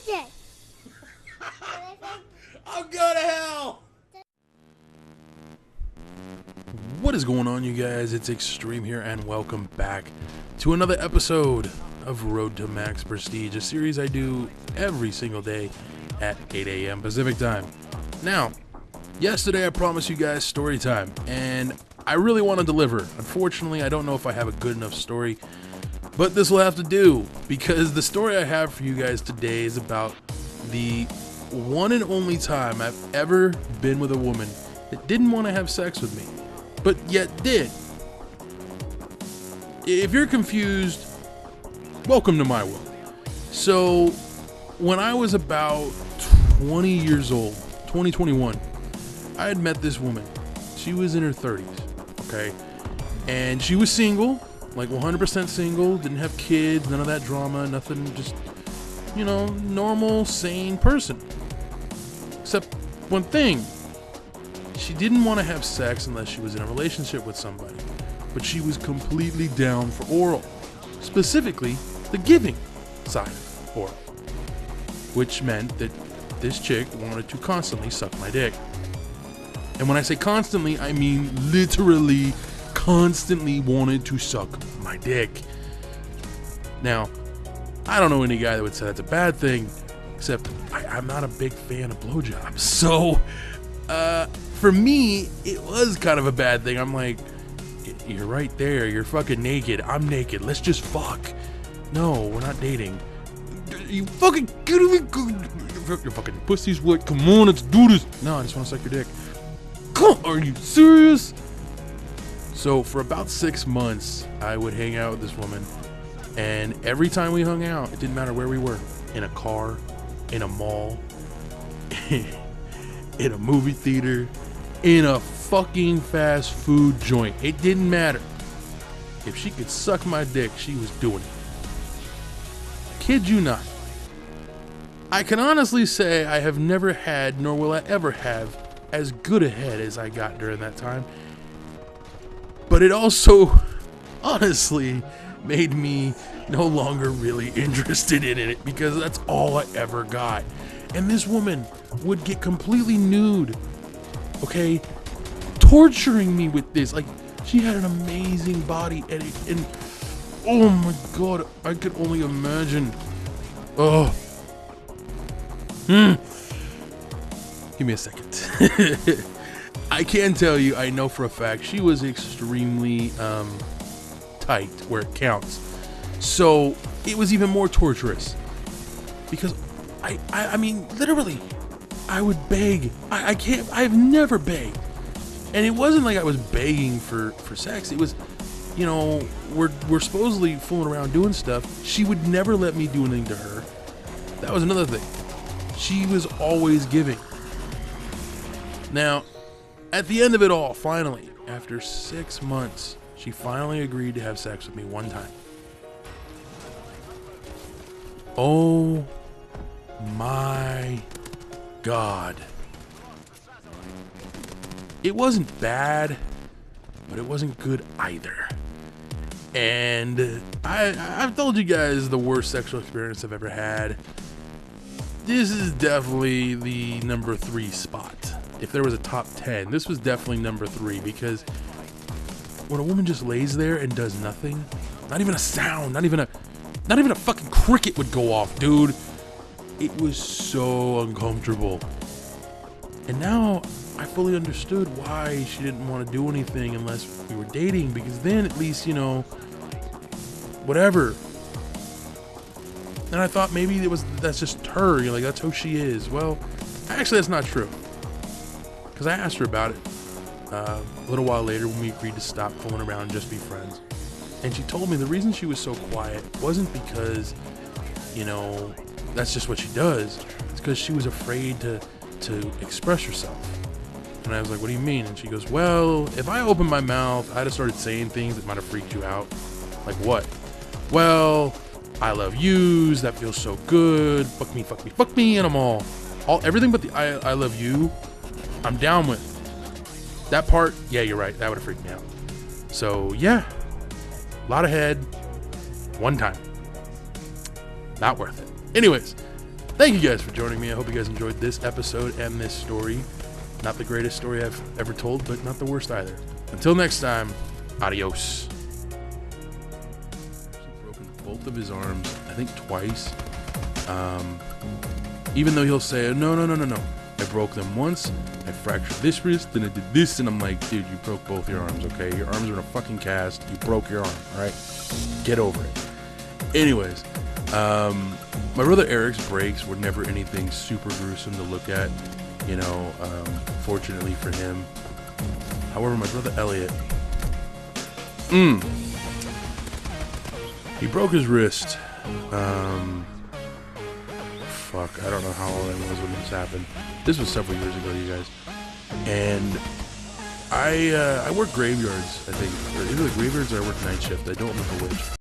dick. I'm going to hell. What is going on, you guys? It's Extreme here, and welcome back to another episode of Road to Max Prestige, a series I do every single day at 8 a.m. Pacific time. Now, yesterday I promised you guys story time, and I really want to deliver. Unfortunately, I don't know if I have a good enough story, but this will have to do, because the story I have for you guys today is about the one and only time I've ever been with a woman that didn't want to have sex with me, but yet did. If you're confused, welcome to my world. So, when I was about 20 years old, 21, I had met this woman. She was in her 30s, okay? And she was single, like 100% single, didn't have kids, none of that drama, nothing, just, you know, normal, sane person. Except one thing, she didn't want to have sex unless she was in a relationship with somebody, but she was completely down for oral, specifically the giving side of oral, which meant that this chick wanted to constantly suck my dick. And when I say constantly, I mean literally constantly wanted to suck my dick. Now, I don't know any guy that would say that's a bad thing, except I'm not a big fan of blowjobs. So, for me, it was kind of a bad thing. I'm like, you're right there. You're fucking naked. I'm naked. Let's just fuck. No, we're not dating. You fucking kidding me? Your fucking pussy's wet. Come on, let's do this. No, I just want to suck your dick. Come on, are you serious? So for about 6 months, I would hang out with this woman, and every time we hung out, it didn't matter where we were, in a car, in a mall, in a movie theater, in a fucking fast food joint. It didn't matter. If she could suck my dick, she was doing it. Kid you not. I can honestly say I have never had, nor will I ever have, as good a head as I got during that time. But it also, honestly, made me no longer really interested in it, because that's all I ever got. And this woman would get completely nude, okay, torturing me with this. Like, she had an amazing body, and oh my god, I could only imagine. Oh. Give me a second. I can tell you, I know for a fact, she was extremely tight where it counts. So it was even more torturous, because I mean, literally, I would beg. I've never begged. And it wasn't like I was begging for sex. It was, you know, we're supposedly fooling around doing stuff. She would never let me do anything to her. That was another thing. She was always giving. Now, at the end of it all, finally, after 6 months, she finally agreed to have sex with me one time. Oh my god. It wasn't bad, but it wasn't good either. And I've told you guys the worst sexual experience I've ever had. This is definitely the number 3 spot. If there was a top 10, this was definitely number 3, because when a woman just lays there and does nothing, not even a sound, not even a fucking cricket would go off, dude. It was so uncomfortable. And now I fully understood why she didn't want to do anything unless we were dating, because then at least, you know, whatever. And I thought maybe that's just her, you know, like that's who she is. Well, actually that's not true, because I asked her about it a little while later when we agreed to stop fooling around and just be friends. And she told me the reason she was so quiet wasn't because, you know, that's just what she does. It's because she was afraid to express herself. And I was like, what do you mean? And she goes, well, if I opened my mouth, I'd have started saying things that might have freaked you out. Like what? Well, I love yous, that feels so good, fuck me, fuck me, fuck me, and I'm all everything but the I love you, I'm down with. That part, yeah, you're right, that would have freaked me out. So yeah, a lot of head, one time. Not worth it. Anyways, Thank you guys for joining me. I hope you guys enjoyed this episode and this story. Not the greatest story I've ever told, but not the worst either. Until next time, adios. He's broken both of his arms, I think twice. Even though he'll say, no. I broke them once, I fractured this wrist, then I did this, and I'm like, dude, you broke both your arms, okay? Your arms are in a fucking cast. You broke your arm, all right? Get over it. Anyways, my brother Eric's breaks were never anything super gruesome to look at, you know, fortunately for him. However, my brother Elliot, he broke his wrist. Fuck, I don't know how old I was when this happened. This was several years ago, you guys. And I work graveyards, I think. Or either the graveyards or I work night shift. I don't remember which.